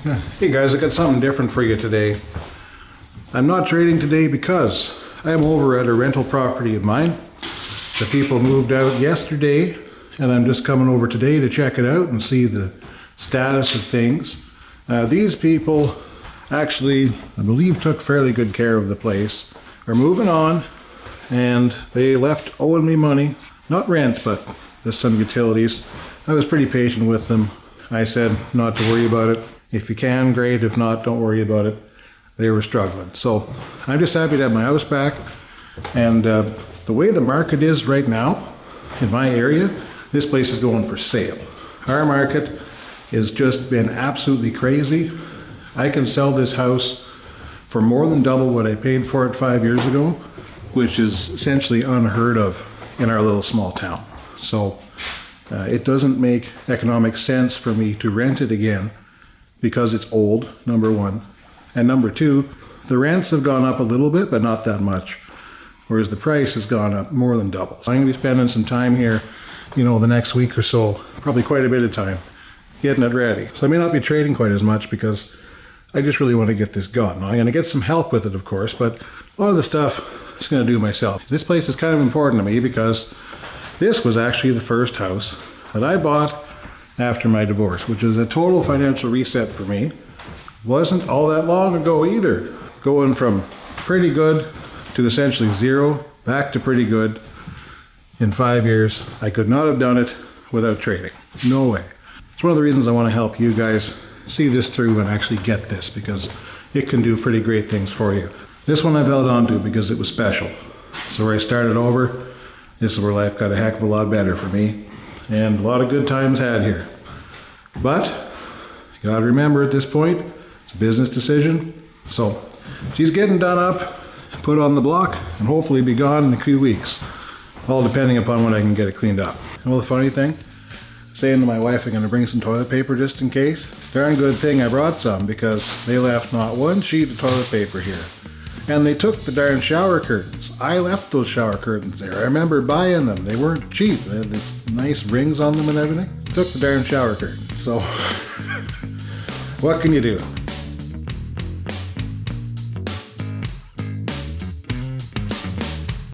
Hey guys, I got something different for you today. I'm not trading today because I'm over at a rental property of mine. The people moved out yesterday and I'm just coming over today to check it out and see the status of things. These people actually, I believe, took fairly good care of the place. Are moving on and they left owing me money. Not rent, but just some utilities. I was pretty patient with them. I said not to worry about it. If you can, great. If not, don't worry about it. They were struggling. So I'm just happy to have my house back. And the way the market is right now in my area, this place is going for sale. Our market has just been absolutely crazy. I can sell this house for more than double what I paid for it 5 years ago, which is essentially unheard of in our little small town. So it doesn't make economic sense for me to rent it again because it's old, number one. And number two, the rents have gone up a little bit, but not that much. Whereas the price has gone up more than double. So I'm gonna be spending some time here, the next week or so, probably quite a bit of time, getting it ready. So I may not be trading quite as much because I just really want to get this gone. Now, I'm gonna get some help with it, of course, but a lot of the stuff I'm just gonna do myself. This place is kind of important to me because this was actually the first house that I bought after my divorce, which is a total financial reset for me. Wasn't all that long ago either. Going from pretty good to essentially zero, back to pretty good in 5 years. I could not have done it without trading. No way. It's one of the reasons I want to help you guys see this through and actually get this, because it can do pretty great things for you. This one I've held on to because it was special. So where I started over, this is where life got a heck of a lot better for me. And a lot of good times had here. But you gotta remember at this point, it's a business decision. So she's getting done up, put on the block, and hopefully be gone in a few weeks. All depending upon when I can get it cleaned up. You know the funny thing? Saying to my wife I'm gonna bring some toilet paper just in case. Darn good thing I brought some because they left not one sheet of toilet paper here. And they took the darn shower curtains. I left those shower curtains there. I remember buying them. They weren't cheap. They had these nice rings on them and everything. Took the darn shower curtains. So what can you do?